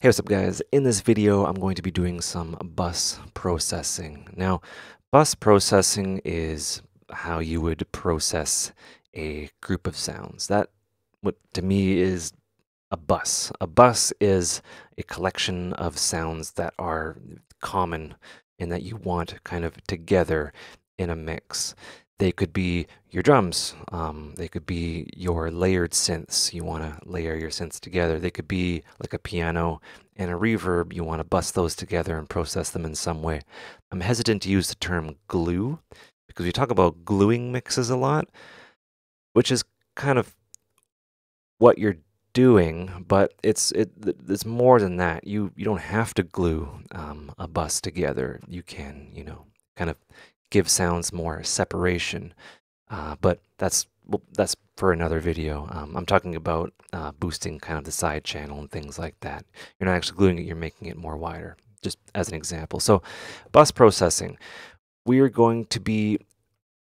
Hey, what's up guys? In this video, I'm going to be doing some bus processing. Now, bus processing is how you would process a group of sounds. That, what to me is a bus. A bus is a collection of sounds that are common and that you want kind of together in a mix. They could be your drums. They could be your layered synths. You want to layer your synths together. They could be like a piano and a reverb. You want to bus those together and process them in some way. I'm hesitant to use the term glue because we talk about gluing mixes a lot, which is kind of what you're doing, but it's more than that. You don't have to glue a bus together. You can, kind of give sounds more separation. But that's for another video. I'm talking about boosting kind of the side channel and things like that. You're not actually gluing it, you're making it more wider, just as an example. So bus processing, we are going to be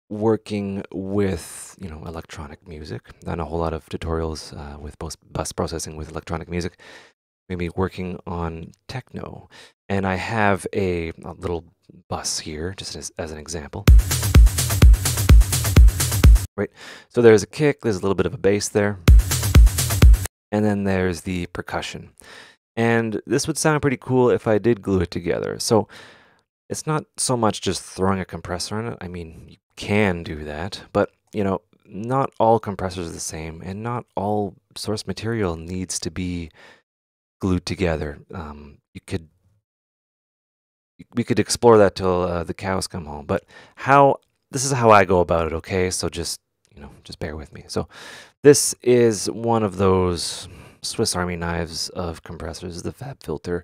working with, electronic music. Done a whole lot of tutorials with bus processing with electronic music. Maybe working on techno. And I have a little bus here, just as an example. Right, so there's a kick, there's a little bit of a bass there, and then there's the percussion. And this would sound pretty cool if I did glue it together. So it's not so much just throwing a compressor on it. I mean, you can do that, but not all compressors are the same, and not all source material needs to be glued together. We could explore that till the cows come home. But this is how I go about it. Okay, so just bear with me. So this is one of those Swiss Army knives of compressors, the FabFilter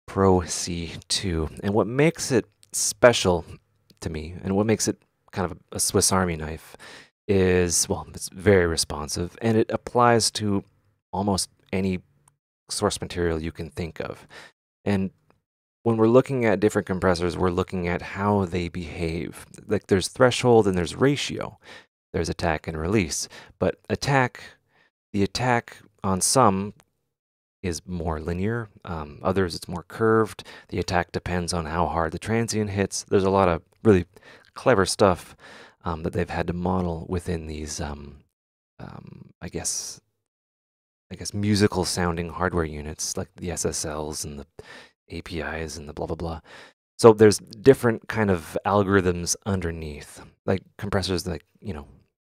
Pro C2. And what makes it special to me, and what makes it kind of a Swiss Army knife, is, well, it's very responsive, and it applies to almost any source material you can think of. And when we're looking at different compressors, we're looking at how they behave. Like there's threshold and there's ratio. There's attack and release. But the attack on some is more linear. Others, it's more curved. The attack depends on how hard the transient hits. There's a lot of really clever stuff that they've had to model within these, I guess, musical sounding hardware units like the SSLs and the APIs and the blah, blah, blah. So there's different kind of algorithms underneath, like compressors like,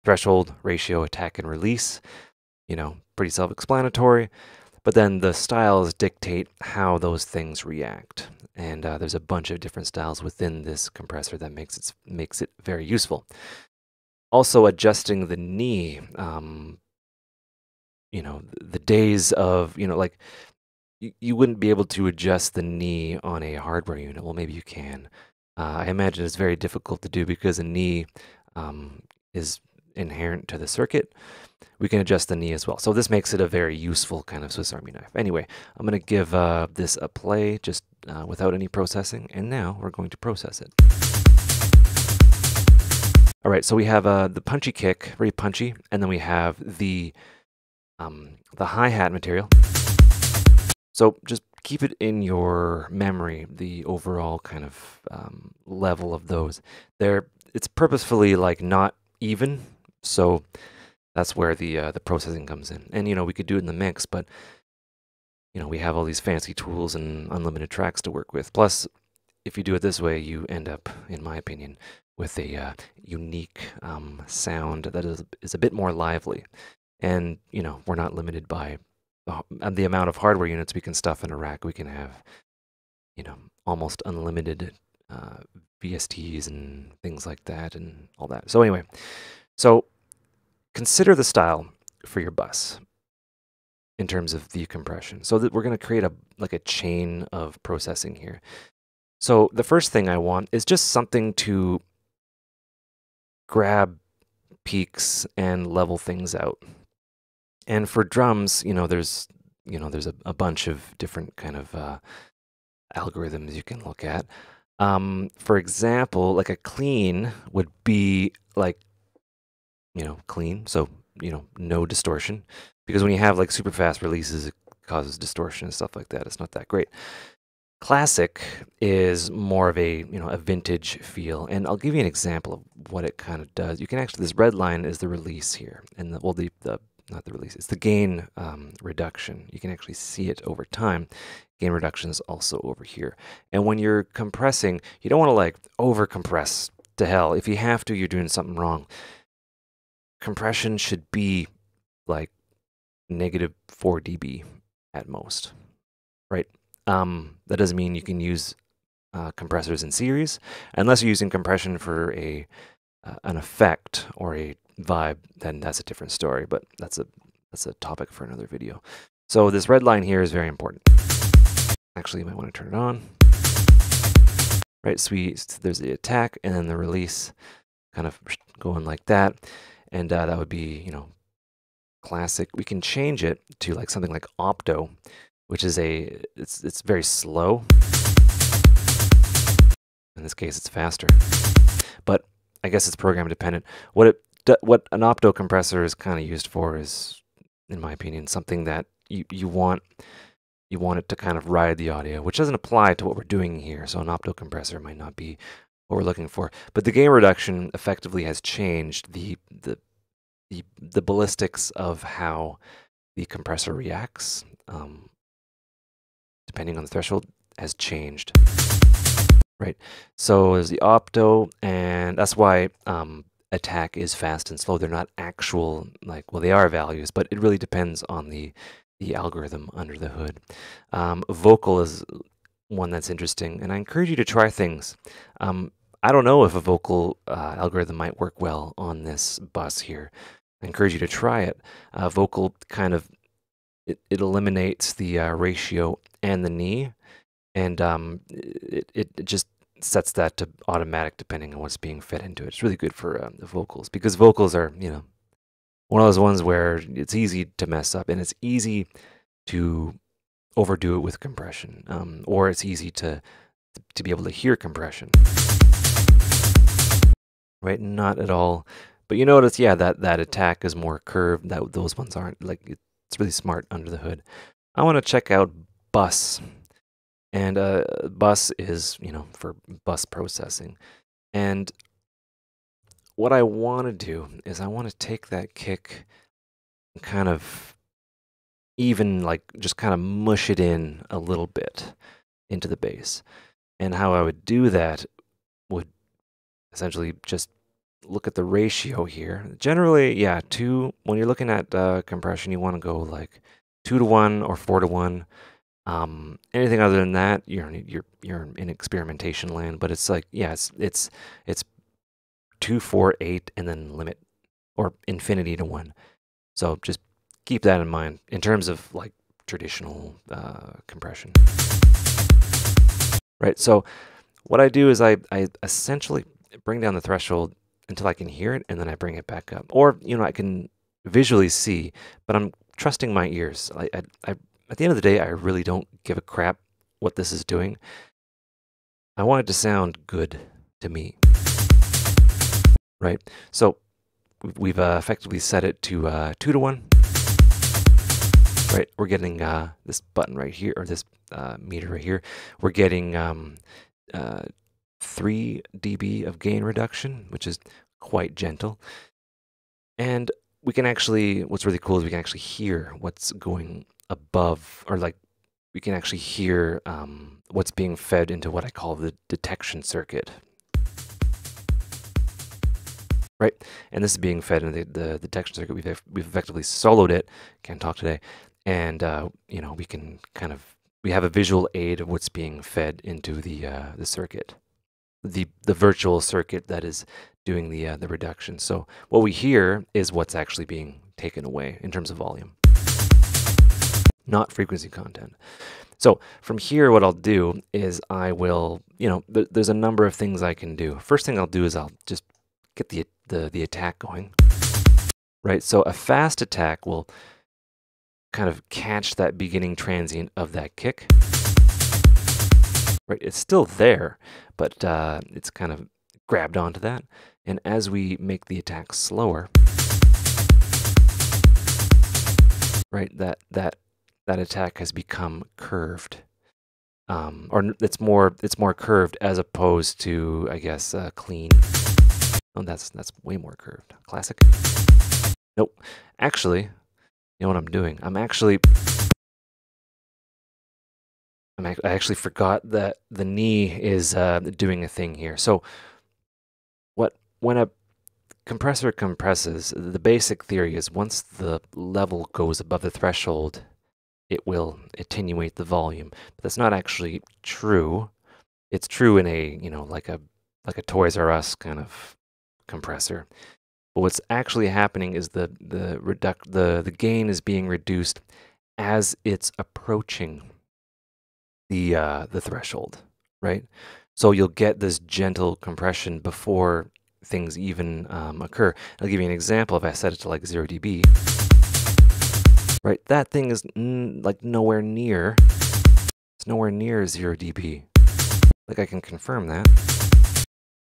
threshold, ratio, attack, and release, pretty self-explanatory. But then the styles dictate how those things react. And there's a bunch of different styles within this compressor that makes it very useful. Also adjusting the knee, the days of, like, you wouldn't be able to adjust the knee on a hardware unit. Well, maybe you can. I imagine it's very difficult to do because a knee is inherent to the circuit. We can adjust the knee as well. So this makes it a very useful kind of Swiss Army knife. Anyway, I'm going to give this a play just without any processing. And now we're going to process it. All right, so we have the punchy kick, very punchy. And then we have the hi-hat material. So just keep it in your memory, the overall kind of level of those. It's purposefully like not even, so that's where the processing comes in. And we could do it in the mix, but we have all these fancy tools and unlimited tracks to work with. Plus, if you do it this way, you end up, in my opinion, with a unique sound that is a bit more lively. And we're not limited by the amount of hardware units we can stuff in a rack. We can have, almost unlimited VSTs and things like that and all that. So anyway, so consider the style for your bus in terms of the compression. So that we're going to create a chain of processing here. So the first thing I want is just something to grab peaks and level things out. And for drums, there's a bunch of different kind of algorithms you can look at. For example, like a clean would be like, clean, so no distortion. Because when you have like super fast releases, causes distortion and stuff like that. It's not that great. Classic is more of a, a vintage feel, and I'll give you an example of what it kind of does. You can actually, this red line is the release here, and the not the release, it's the gain reduction. You can actually see it over time. Gain reduction is also over here. And when you're compressing, you don't want to like over compress to hell. If you have to, you're doing something wrong. Compression should be like -4 dB at most, right? That doesn't mean you can use compressors in series, unless you're using compression for an effect or a vibe. Then that's a different story. But that's a topic for another video. So this red line here is very important. Actually, you might want to turn it on. Right, so there's the attack and then the release, kind of going like that, and that would be, classic. We can change it to like something like Opto, which is it's very slow. In this case, it's faster, but I guess it's program dependent. What an Opto compressor is kind of used for is, in my opinion, something that you want it to kind of ride the audio, which doesn't apply to what we're doing here. So an Opto compressor might not be what we're looking for. But the gain reduction effectively has changed the ballistics of how the compressor reacts, depending on the threshold, has changed. Right. So there's the Opto, and that's why attack is fast and slow. They're not actual, like, well, they are values, but it really depends on the algorithm under the hood. Vocal is one that's interesting, and I encourage you to try things. I don't know if a vocal algorithm might work well on this bus here. I encourage you to try it. Vocal kind of, it eliminates the ratio and the knee, and it just sets that to automatic depending on what's being fed into it. It's really good for the vocals, because vocals are, one of those ones where it's easy to mess up, and it's easy to overdo it with compression, or it's easy to be able to hear compression. Right? Not at all. But you notice, yeah, that attack is more curved. Those ones aren't. Like, it's really smart under the hood. I want to check out bus, and bus is, for bus processing. And what I want to do is I want to take that kick and kind of just kind of mush it in a little bit into the bass. And how I would do that would essentially just look at the ratio here. Generally, yeah, when you're looking at compression, you want to go like 2-to-1 or 4-to-1. Anything other than that, you're in experimentation land. But it's like, yeah, it's 2, 4, 8, and then limit or infinity to 1. So just keep that in mind in terms of like traditional compression. Right. So what I do is I essentially bring down the threshold until I can hear it, and then I bring it back up. Or, I can visually see, but I'm trusting my ears. At the end of the day, I really don't give a crap what this is doing. I want it to sound good to me. Right? So we've effectively set it to 2-to-1. Right? We're getting this button right here, or this meter right here. We're getting 3 dB of gain reduction, which is quite gentle. And we can actually, what's really cool is we can actually hear what's going above, or like we can actually hear what's being fed into what I call the detection circuit. Right? And this is being fed into the detection circuit. We've effectively soloed it. Can't talk today. And, we can we have a visual aid of what's being fed into the circuit. The virtual circuit that is doing the reduction. So what we hear is what's actually being taken away in terms of volume, not frequency content. So from here, what I'll do is I will, there's a number of things I can do. First thing I'll do is I'll just get the attack going, right? So a fast attack will kind of catch that beginning transient of that kick. Right, it's still there, but it's kind of grabbed onto that. And as we make the attack slower, right, that that attack has become curved. It's more curved as opposed to, I guess, clean. Oh, that's way more curved. Classic. Nope. Actually, you know what I'm doing? I actually forgot that the knee is doing a thing here. So when a compressor compresses, the basic theory is once the level goes above the threshold, it will attenuate the volume. But that's not actually true. It's true in a, like a Toys R Us kind of compressor. But what's actually happening is the gain is being reduced as it's approaching the threshold, right? So you'll get this gentle compression before things even occur. I'll give you an example. If I set it to like 0 dB, right, that thing is like nowhere near. It's nowhere near 0 dB. Like I can confirm that.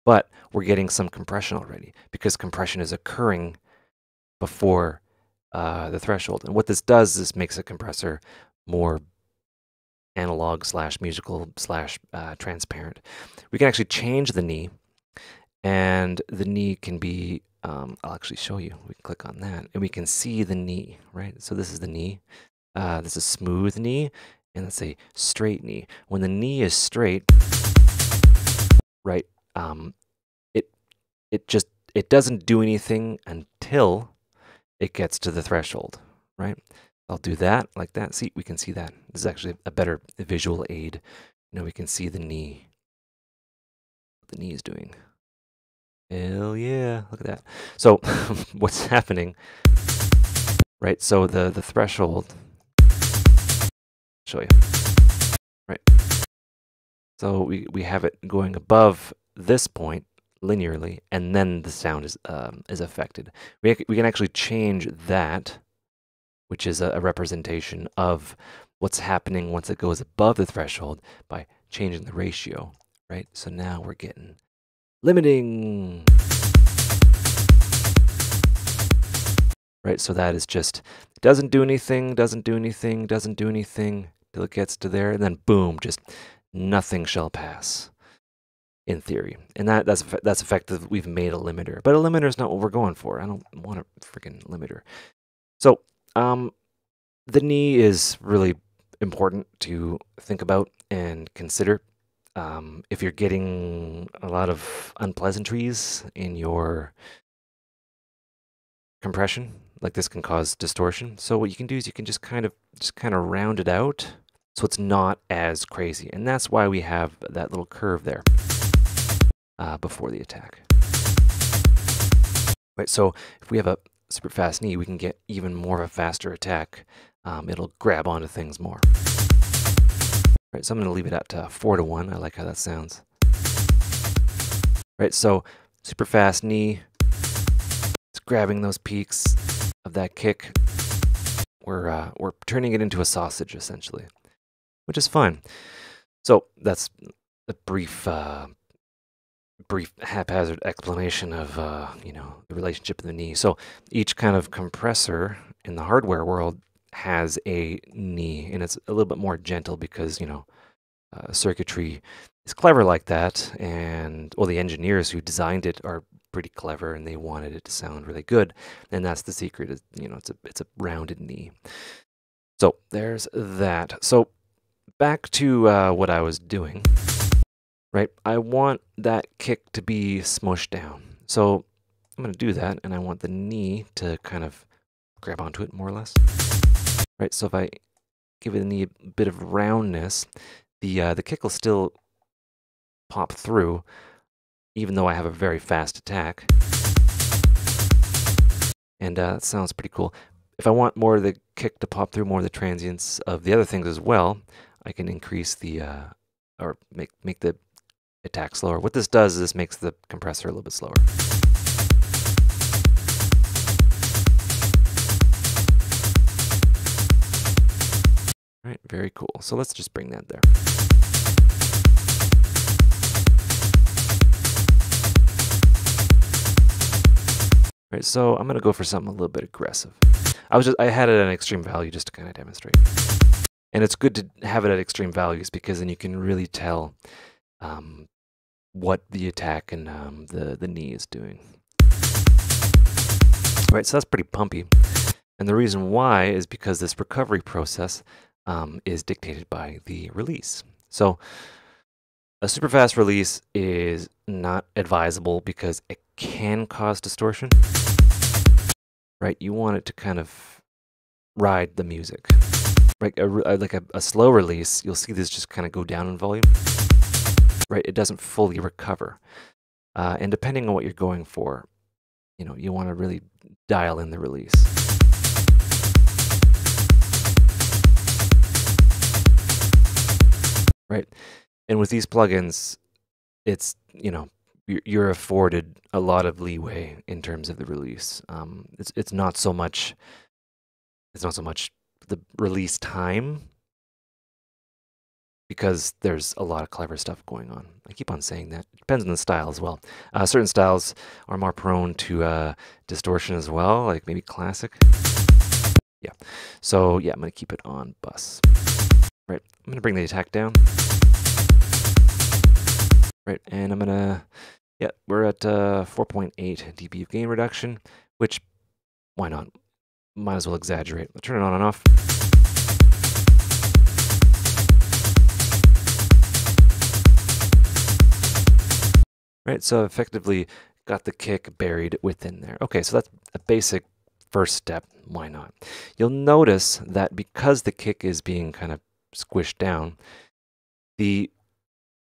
But we're getting some compression already because compression is occurring before the threshold. And what this does is makes a compressor more analog / musical / transparent. We can actually change the knee, and the knee can be, I'll actually show you. We can click on that, and we can see the knee, right? So this is the knee. This is smooth knee, and let's say straight knee. When the knee is straight, right, it doesn't do anything until it gets to the threshold, right? I'll do that like that. See, we can see that. This is actually a better visual aid. We can see the knee. What the knee is doing. Hell yeah, look at that. So what's happening, right? So the threshold, show you, right? So we have it going above this point linearly, and then the sound is affected. We can actually change that, which is a representation of what's happening once it goes above the threshold by changing the ratio, right? So now we're getting limiting, right? So that is just, doesn't do anything till it gets to there, and then boom, just nothing shall pass, in theory. And that's effective. We've made a limiter, but a limiter is not what we're going for. I don't want a freaking limiter. So the knee is really important to think about and consider. If you're getting a lot of unpleasantries in your compression, like this can cause distortion. So what you can do is you can just kind of round it out so it's not as crazy. And that's why we have that little curve there before the attack. Right, so if we have a super fast knee, we can get even more of a faster attack. It'll grab onto things more. Right, so I'm going to leave it at 4-to-1. I like how that sounds. Right, so super fast knee. It's grabbing those peaks of that kick. We're turning it into a sausage essentially, which is fun. So that's a brief haphazard explanation of the relationship of the knee. So each kind of compressor in the hardware world has a knee, and it's a little bit more gentle because circuitry is clever like that, and the engineers who designed it are pretty clever, and they wanted it to sound really good, and that's the secret. Is it's a rounded knee. So there's that. So back to what I was doing. Right, I want that kick to be smushed down. So I'm going to do that, and I want the knee to kind of grab onto it more or less. Right, so if I give the knee a bit of roundness, the kick will still pop through, even though I have a very fast attack. And that sounds pretty cool. If I want more of the kick to pop through, more of the transients of the other things as well, I can increase the, or make the attack slower. What this does is this makes the compressor a little bit slower. All right, very cool. So let's just bring that there. All right, so I'm going to go for something a little bit aggressive. I had it at an extreme value just to kind of demonstrate. And it's good to have it at extreme values because then you can really tell what the attack and the knee is doing. Right, so that's pretty pumpy. And the reason why is because this recovery process is dictated by the release. So a super fast release is not advisable because it can cause distortion. Right, you want it to kind of ride the music. Right, like a slow release, you'll see this just kind of go down in volume. Right, it doesn't fully recover. And depending on what you're going for, you know, you want to really dial in the release. Right, and with these plugins, it's, you know, you're afforded a lot of leeway in terms of the release. It's not so much the release time, because there's a lot of clever stuff going on. I keep on saying that. It depends on the style as well. Certain styles are more prone to distortion as well, like maybe classic. Yeah. So yeah, I'm gonna keep it on bus. Right. I'm gonna bring the attack down. Right, and I'm gonna, yeah, we're at 4.8 dB of gain reduction, which, why not? Might as well exaggerate. I'll turn it on and off. Right, so effectively got the kick buried within there. Okay, so that's a basic first step. Why not? You'll notice that because the kick is being kind of squished down, the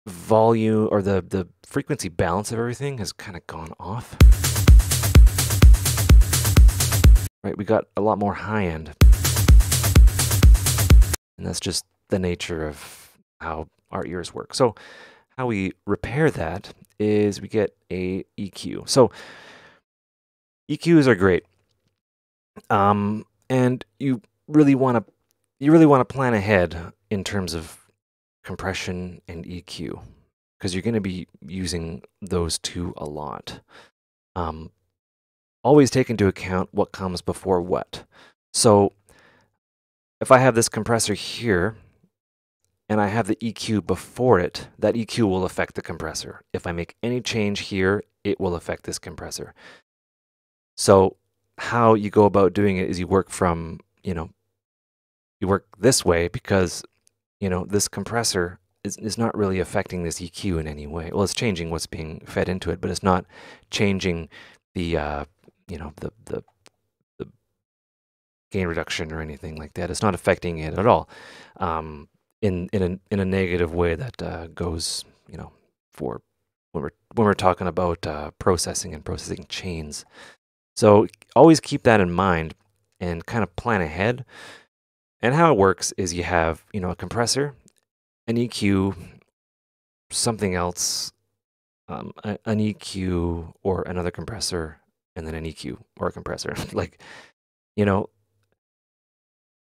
volume or the frequency balance of everything has kind of gone off. Right, we got a lot more high end. And that's just the nature of how our ears work. So how we repair that is we get a EQ. So EQs are great. And you really want to plan ahead in terms of compression and EQ, because you're going to be using those two a lot. Always take into account what comes before what. So if I have this compressor here and I have the EQ before it, that EQ will affect the compressor. If I make any change here, it will affect this compressor. So how you go about doing it is you work from, you work this way, because this compressor is not really affecting this EQ in any way. Well, it's changing what's being fed into it, but it's not changing the the gain reduction or anything like that. It's not affecting it at all in a negative way that goes, for when we're talking about processing and processing chains. So always keep that in mind and kind of plan ahead. And how it works is you have, a compressor, an EQ, something else, an EQ or another compressor, and then an EQ or a compressor. Like,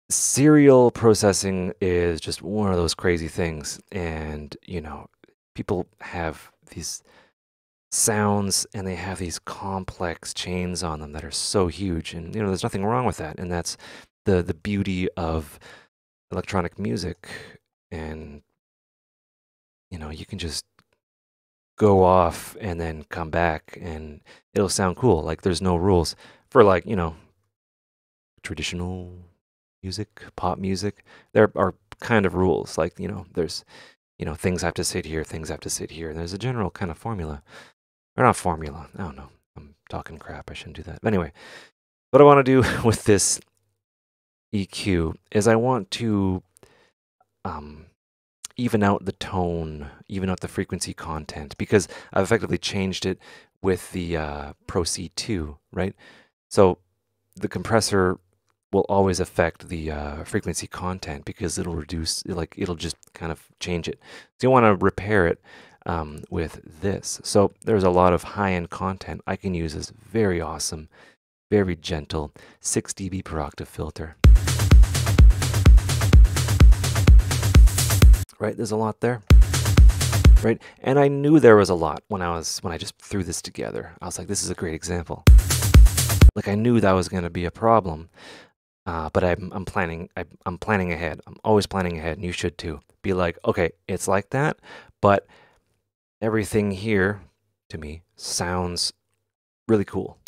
serial processing is just one of those crazy things. And, people have these sounds and they have these complex chains on them that are so huge. And, there's nothing wrong with that. And that's the beauty of electronic music. And you can just go off and then come back and it'll sound cool. Like there's no rules for, like, traditional music, pop music. There are kind of rules, like, there's things have to sit here, things have to sit here, and there's a general kind of formula. Or not formula, I don't know, I'm talking crap, I shouldn't do that. But anyway, what I want to do with this EQ is I want to even out the tone, even out the frequency content, because I've effectively changed it with the Pro C2, right? So the compressor will always affect the frequency content because it'll reduce, like it'll just kind of change it. So you want to repair it with this. So there's a lot of high-end content I can use this very awesome, very gentle 6 dB per octave filter. Right, there's a lot there. Right, and I knew there was a lot when I just threw this together. I was like, this is a great example. Like I knew that was going to be a problem. but I'm planning ahead. I'm always planning ahead, and you should too. Be like, okay, it's like that, but everything here to me sounds really cool.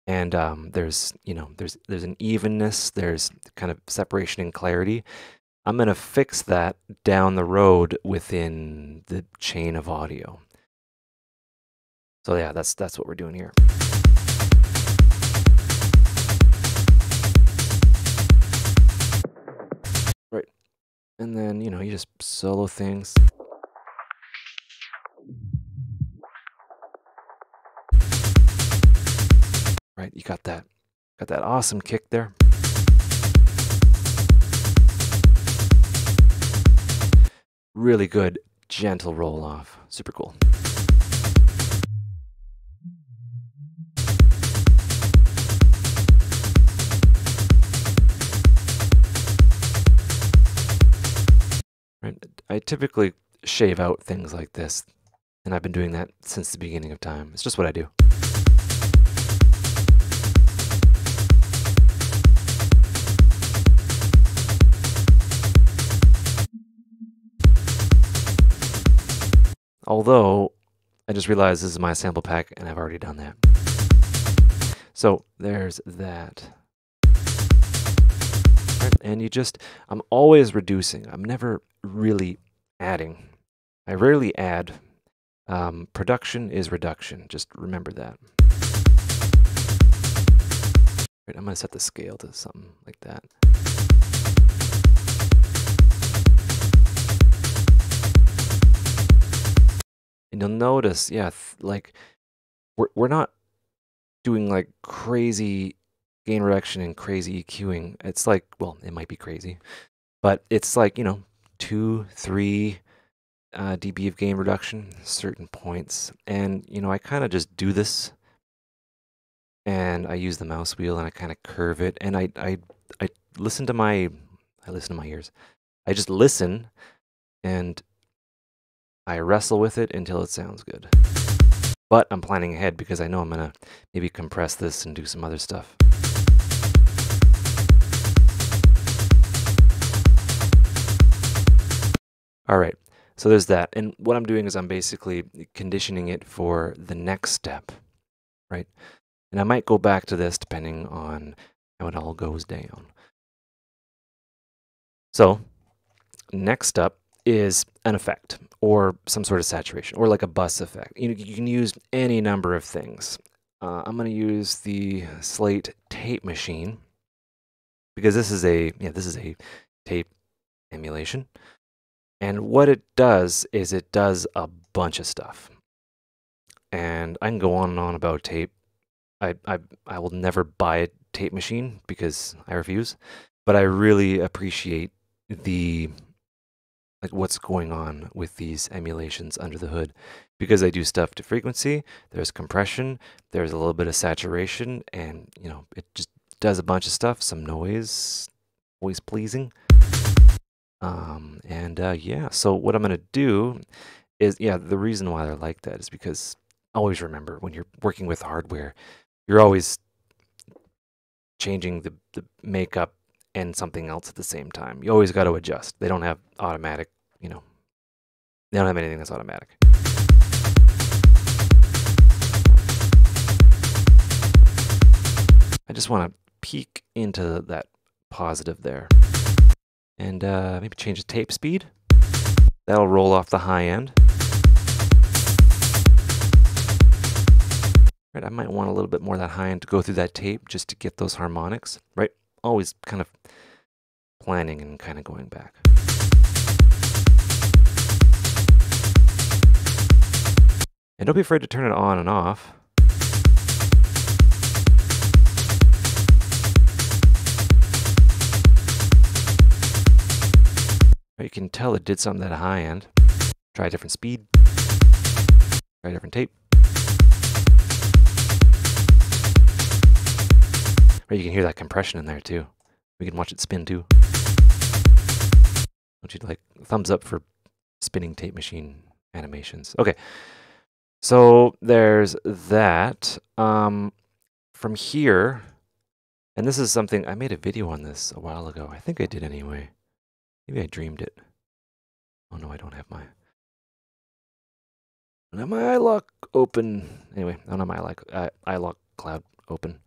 And there's there's an evenness, there's kind of separation and clarity. I'm gonna fix that down the road within the chain of audio. So yeah, that's what we're doing here. Right. And then, you just solo things. Right, you got that awesome kick there. Really good, gentle roll off. Super cool. Right. I typically shave out things like this, and I've been doing that since the beginning of time. It's just what I do. Although, I just realized this is my sample pack, and I've already done that. So, there's that. Right, and I'm always reducing. I'm never really adding. I rarely add. Production is reduction. Just remember that. Right, I'm going to set the scale to something like that. And you'll notice, yeah, like we're not doing like crazy gain reduction and crazy EQing. It's like, well, it might be crazy, but it's like, 2, 3 dB of gain reduction, certain points. And, I kind of just do this, and I use the mouse wheel and I kind of curve it, and I listen to my ears. I just listen and I wrestle with it until it sounds good. But I'm planning ahead because I know I'm gonna maybe compress this and do some other stuff. All right, so there's that. And what I'm doing is I'm basically conditioning it for the next step, right? And I might go back to this depending on how it all goes down. So next up is an effect or some sort of saturation or like a bus effect. You can use any number of things. I'm going to use the Slate tape machine because this is a tape emulation. And what it does is it does a bunch of stuff. And I can go on and on about tape. I will never buy a tape machine because I refuse. But I really appreciate what's going on with these emulations under the hood, because they do stuff to frequency, there's compression, there's a little bit of saturation, and it just does a bunch of stuff, some noise pleasing. Yeah, so what I'm gonna do is, the reason why they're like that is because always remember, when you're working with hardware, you're always changing the makeup and something else at the same time. You always got to adjust. They don't have automatic, they don't have anything that's automatic. I just want to peek into that positive there. And maybe change the tape speed. That'll roll off the high end. Right, I might want a little bit more of that high end to go through that tape just to get those harmonics, right? Always kind of planning and kind of going back. And don't be afraid to turn it on and off. Right, you can tell it did something at a high end. Try a different speed. Try a different tape. Right, you can hear that compression in there too. We can watch it spin too. Don't you like thumbs up for spinning tape machine animations? Okay, so there's that. From here, And this is something, I made a video on this a while ago. I think I did anyway. Maybe I dreamed it. Oh no, I don't have my iLock open. Anyway, I don't have my iLock cloud open.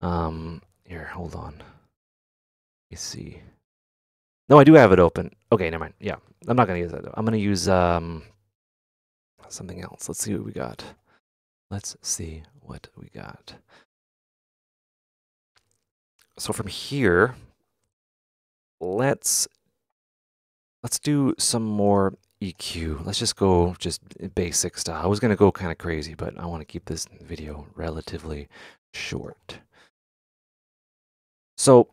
Here, hold on. Let me see. No, I do have it open. Okay, never mind. Yeah, I'm not gonna use that though. I'm gonna use something else. Let's see what we got. Let's see what we got. So from here, let's do some more EQ. Let's just go basic style. I was gonna go kind of crazy, but I want to keep this video relatively short. So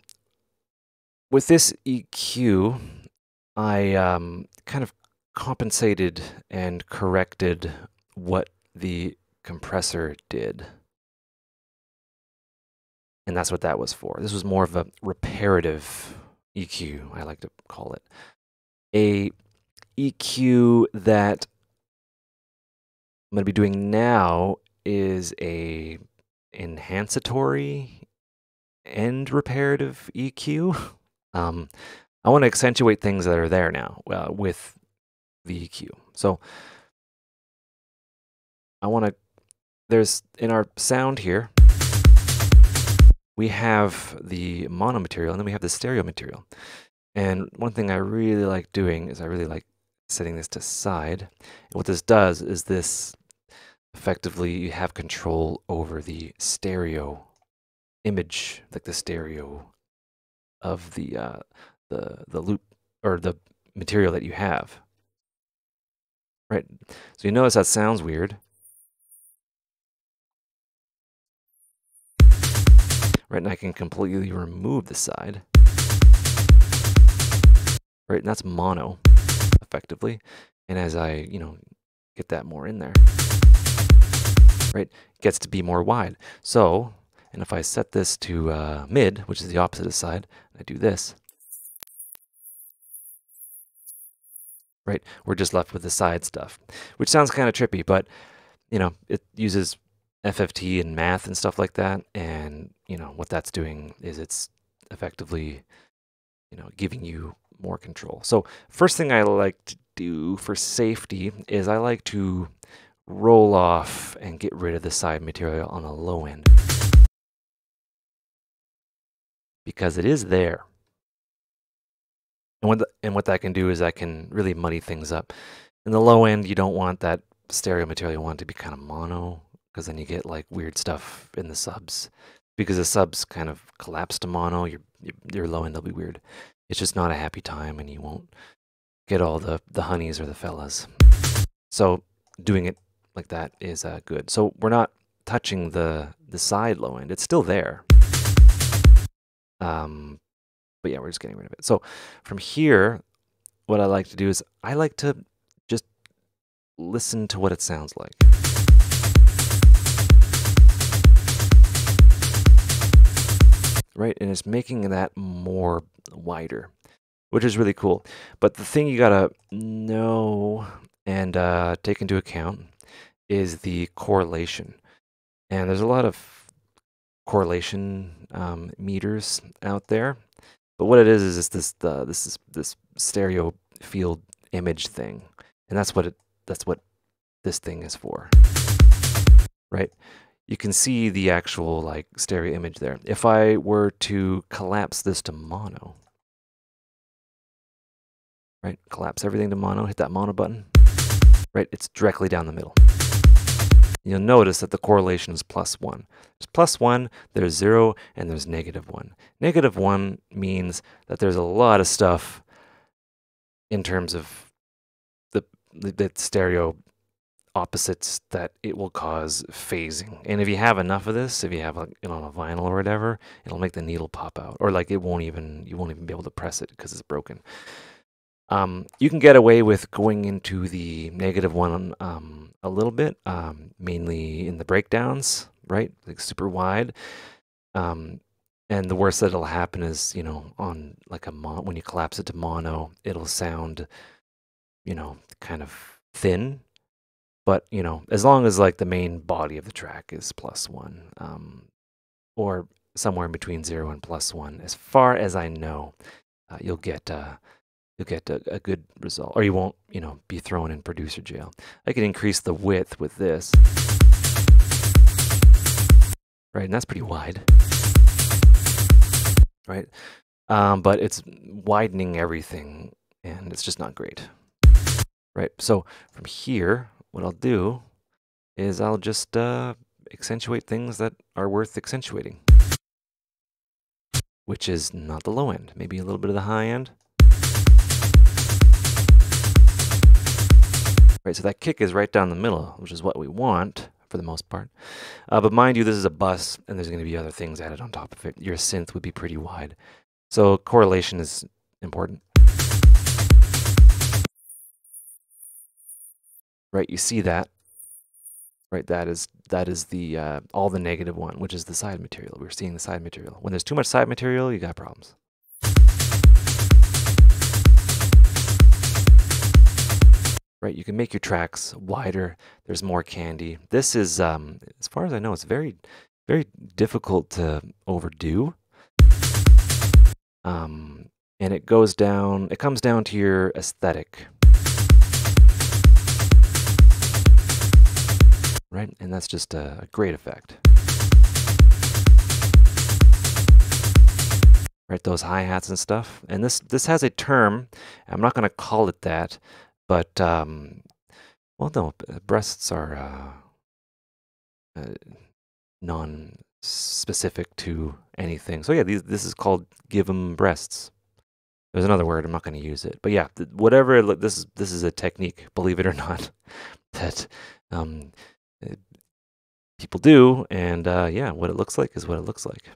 with this EQ, I kind of compensated and corrected what the compressor did. And that's what that was for. This was more of a reparative EQ, I like to call it. A EQ that I'm going to be doing now is a enhancatory and reparative EQ. I want to accentuate things that are there now with the EQ. So I want to, there's in our sound here, we have the mono material and then we have the stereo material. And one thing I really like doing is I really like setting this to side. And what this does is this effectively you have control over the stereo image, like the stereo of the loop or the material that you have. Right. So you notice that sounds weird. Right, and I can completely remove the side. Right, and that's mono, effectively. And as I, get that more in there, right, it gets to be more wide. So, and if I set this to mid, which is the opposite of side, I do this, right, we're just left with the side stuff, which sounds kind of trippy, but, it uses FFT and math and stuff like that. And, what that's doing is it's effectively, giving you more control. So first thing I like to do for safety is I like to roll off and get rid of the side material on the low end because it is there. And what that can do is I can really muddy things up. In the low end, you don't want that stereo material. You want it to be kind of mono because then you get like weird stuff in the subs. Because the subs kind of collapse to mono, your low end will be weird. It's just not a happy time and you won't get all the honeys or the fellas. So doing it like that is good. So we're not touching the side low end. It's still there. But yeah, we're just getting rid of it. So from here, what I like to do is I like to just listen to what it sounds like. Right, and it's making that more wider, which is really cool. But the thing you gotta know and take into account is the correlation. And there's a lot of correlation meters out there. But what it is this stereo field image thing, and that's what this thing is for, right? You can see the actual like stereo image there. If I were to collapse this to mono, right? Collapse everything to mono, hit that mono button, right? It's directly down the middle. You'll notice that the correlation is +1. There's +1, there's 0, and there's -1. -1 means that there's a lot of stuff in terms of the stereo opposites that it will cause phasing. And if you have enough of this, if you have on a vinyl or whatever, it'll make the needle pop out, or like you won't even be able to press it because it's broken. You can get away with going into the -1 a little bit, mainly in the breakdowns, right? Like super wide. And the worst that'll happen is, on like when you collapse it to mono, it'll sound, kind of thin. But, as long as like the main body of the track is +1, or somewhere in between 0 and +1. As far as I know, you'll get a good result, or you won't, be thrown in producer jail. I can increase the width with this, right? And that's pretty wide, right? But it's widening everything, and it's just not great, right? So from here, what I'll do is I'll just accentuate things that are worth accentuating, which is not the low end, maybe a little bit of the high end. Right, so that kick is right down the middle, which is what we want for the most part. But mind you, this is a bus, and there's going to be other things added on top of it. Your synth would be pretty wide. So correlation is important. Right, you see that. Right, that is the all the negative one, which is the side material. We're seeing the side material. When there's too much side material, you got problems. Right, you can make your tracks wider. There's more candy. This is, as far as I know, it's very, very difficult to overdo. And it comes down to your aesthetic. Right, and that's just a great effect. Right, those hi-hats and stuff. And this has a term. I'm not going to call it that. But, well, no, breasts are non-specific to anything. So yeah, this is called give 'em breasts. There's another word, I'm not going to use it. But yeah, whatever, this is a technique, believe it or not, that people do. And yeah, what it looks like is what it looks like.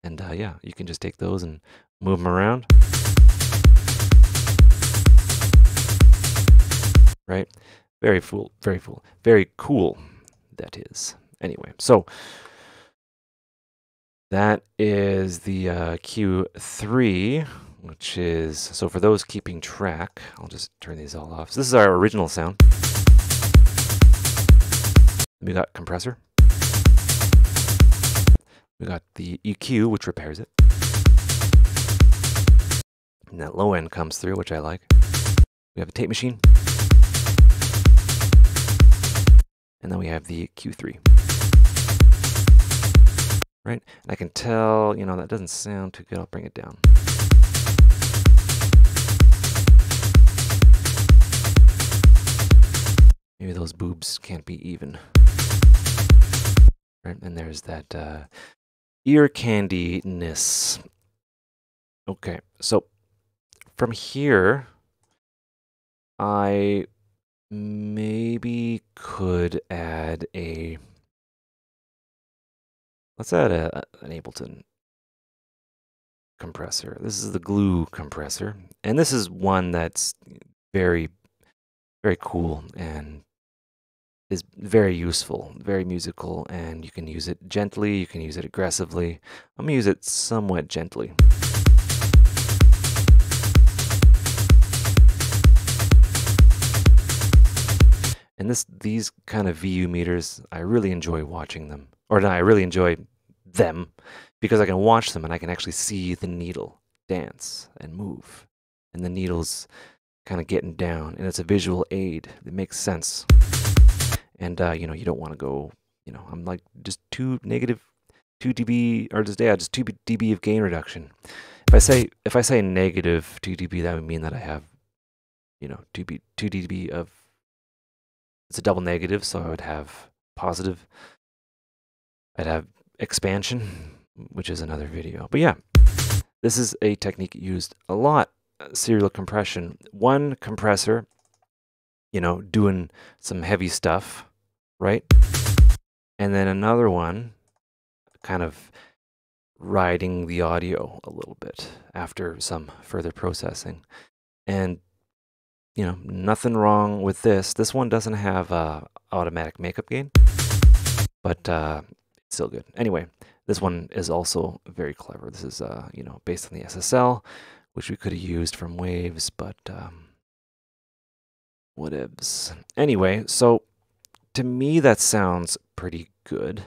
And yeah, you can just take those and move them around. Right? Very cool, that is. Anyway, so that is the Q3, which is, so for those keeping track, I'll just turn these all off. So this is our original sound. We got compressor. We got the EQ, which repairs it. And that low end comes through, which I like. We have a tape machine. And then we have the Q3. Right? And I can tell, that doesn't sound too good. I'll bring it down. Maybe those boobs can't be even. Right? And there's that ear candy-ness. Okay, so from here, I maybe could add let's add an Ableton compressor. This is the Glue Compressor, and this is one that's very, very cool and is very useful, very musical, and you can use it gently, you can use it aggressively. I'm gonna use it somewhat gently. And these kind of VU meters, I really enjoy watching them. Or no, I really enjoy them because I can watch them and I can actually see the needle dance and move. And the needle's kind of getting down. And it's a visual aid. It makes sense. And, you don't want to go, I'm like just -2 dB, or just 2 dB of gain reduction. If I say negative 2 dB, that would mean that I have, 2 dB of, it's a double negative, so I would have positive. I'd have expansion, which is another video. But yeah, this is a technique used a lot. Serial compression. One compressor, doing some heavy stuff, right? And then another one kind of riding the audio a little bit after some further processing. And nothing wrong with this. This one doesn't have automatic makeup gain, but it's still good. Anyway, this one is also very clever. This is, based on the SSL, which we could have used from Waves, but whatevs. Anyway, so to me, that sounds pretty good.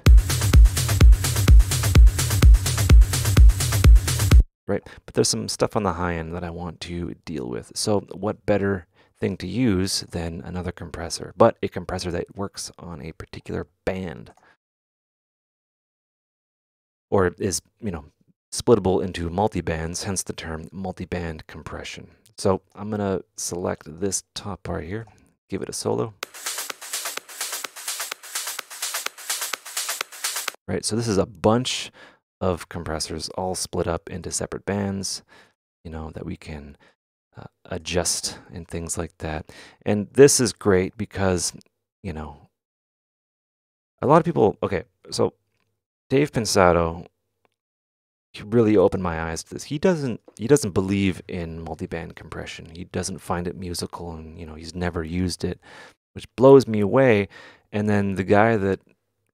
right? But there's some stuff on the high end that I want to deal with. So what better thing to use than another compressor, but a compressor that works on a particular band, or is, splittable into multi-bands, hence the term multi-band compression. So I'm going to select this top part here, give it a solo. Right, so this is a bunch of compressors all split up into separate bands, that we can adjust and things like that. And this is great because, a lot of people, okay, so Dave Pensado, he really opened my eyes to this. He doesn't believe in multiband compression. He doesn't find it musical, and he's never used it, which blows me away. And then the guy that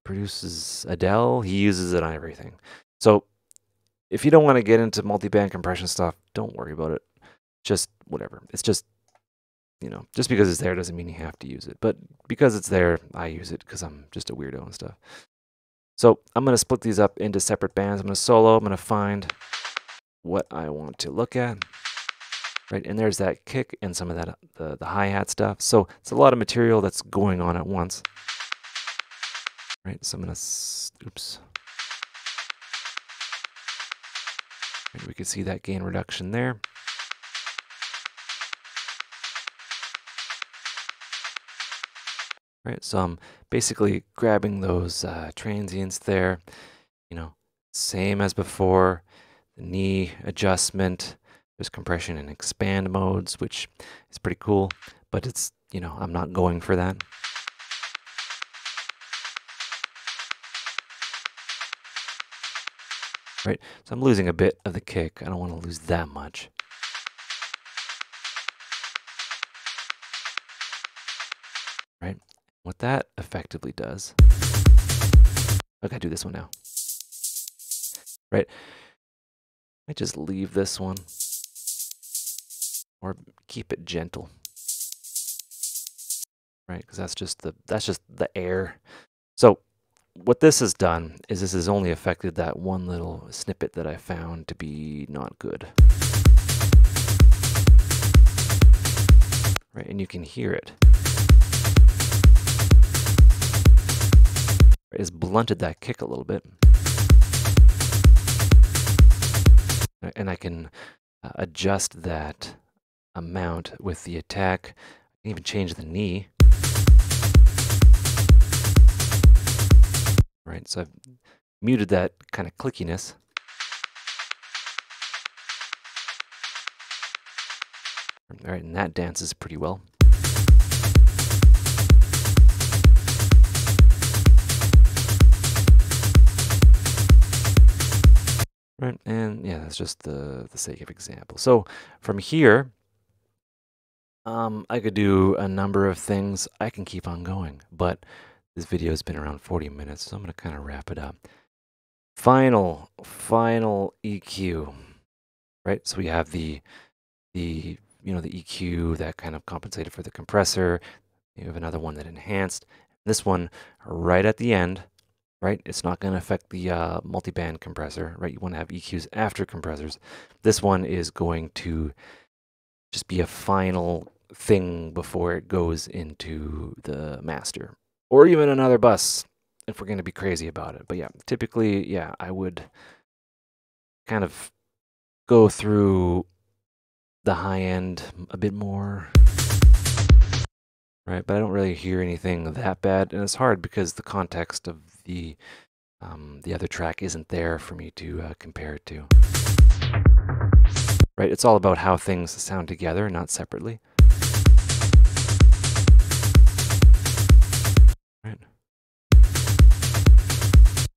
produces Adele, he uses it on everything. So if you don't want to get into multiband compression stuff, don't worry about it. Just whatever. It's just, just because it's there doesn't mean you have to use it. But because it's there, I use it because I'm just a weirdo and stuff. So I'm going to split these up into separate bands. I'm going to solo. I'm going to find what I want to look at. Right, and there's that kick and some of that the hi-hat stuff. So it's a lot of material that's going on at once. Right, so I'm going to, oops. Right, we can see that gain reduction there. Right, so I'm basically grabbing those transients there, same as before, the knee adjustment, there's compression and expand modes, which is pretty cool, but it's, I'm not going for that. Right, so I'm losing a bit of the kick. I don't want to lose that much. Right, what that effectively does, I gotta do this one now. Right, I just leave this one, or keep it gentle. Right, because that's just the air. So what this has done is this has only affected that one little snippet that I found to be not good. Right, and you can hear it. It's blunted that kick a little bit. And I can adjust that amount with the attack. I can even change the knee. Right, so I've muted that kind of clickiness. All right, and that dances pretty well. Right, and yeah, that's just the sake of example. So from here, I could do a number of things. I can keep on going, but this video has been around 40 minutes, so I'm going to kind of wrap it up. Final EQ, right? So we have the EQ that kind of compensated for the compressor. You have another one that enhanced. This one right at the end, right? It's not going to affect the multiband compressor, right? You want to have EQs after compressors. This one is going to just be a final thing before it goes into the master, or even another bus if we're going to be crazy about it. But yeah, typically, yeah, I would kind of go through the high end a bit more. Right, but I don't really hear anything that bad, and it's hard because the context of the other track isn't there for me to compare it to. Right, it's all about how things sound together, not separately. Right.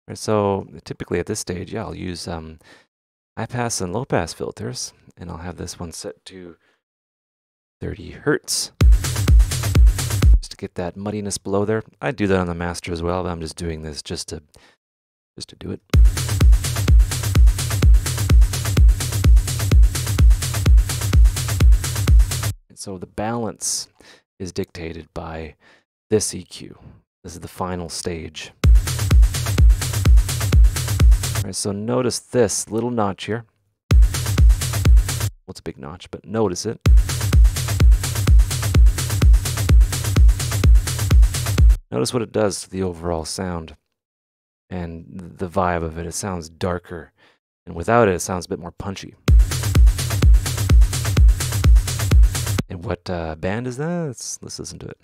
Right, so typically at this stage, yeah, I'll use high pass and low pass filters, and I'll have this one set to 30 hertz. To get that muddiness below there. I do that on the master as well, but I'm just doing this just to do it. And so the balance is dictated by this EQ. This is the final stage. All right, so notice this little notch here. Well, it's a big notch, but notice it. Notice what it does to the overall sound and the vibe of it. It sounds darker, and without it, it sounds a bit more punchy. And what band is that? Let's listen to it.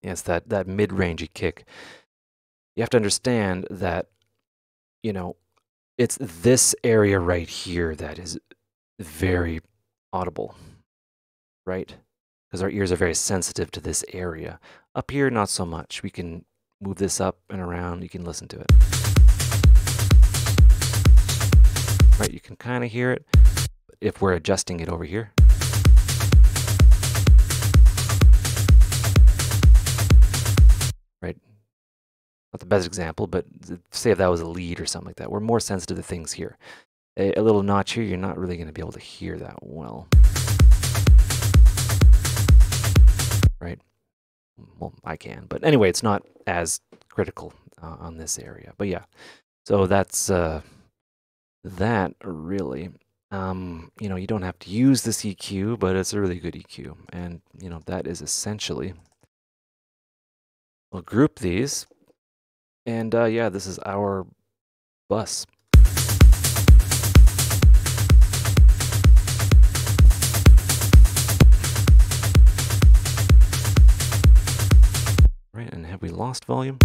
Yeah, it's that mid-rangey kick. You have to understand that, you know, it's this area right here that is very audible, right? Because our ears are very sensitive to this area. Up here, not so much. We can move this up and around. You can listen to it. Right, you can kind of hear it if we're adjusting it over here. Right? Not the best example, but say if that was a lead or something like that. We're more sensitive to things here. A little notch here, you're not really going to be able to hear that well. Right? Well, I can. But anyway, it's not as critical on this area. But yeah, so that's that really. You know, you don't have to use this EQ, but it's a really good EQ. And, you know, that is essentially... We'll group these. And yeah, this is our bus. Right, and have we lost volume?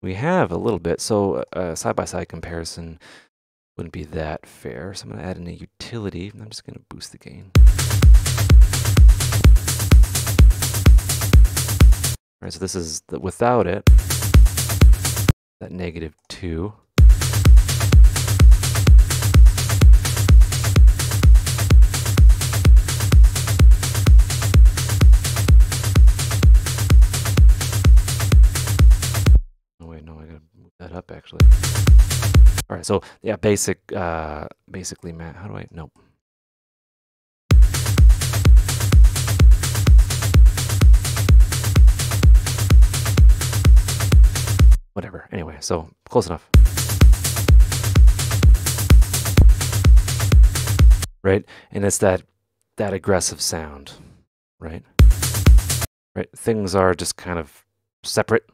We have a little bit, so side-by-side comparison wouldn't be that fair. So I'm going to add in a utility. I'm just going to boost the gain. All right, so this is without it, that -2. Oh wait, no, I gotta move that up actually. All right, so yeah, basically, Matt, how do I, nope. Whatever. Anyway, so close enough. Right? And it's that aggressive sound, right? Right? Things are just kind of separate,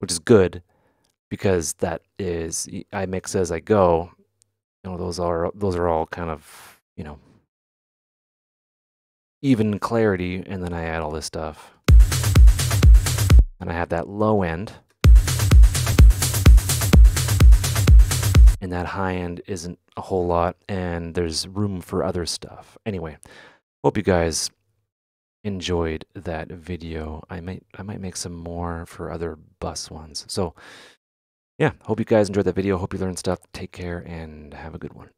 which is good because that is I mix as I go. You know, those are all kind of, you know, even clarity, and then I add all this stuff. And I have that low end. And that high end isn't a whole lot, and there's room for other stuff. Anyway, hope you guys enjoyed that video. I might make some more for other bus ones. So yeah, hope you guys enjoyed that video. Hope you learned stuff. Take care and have a good one.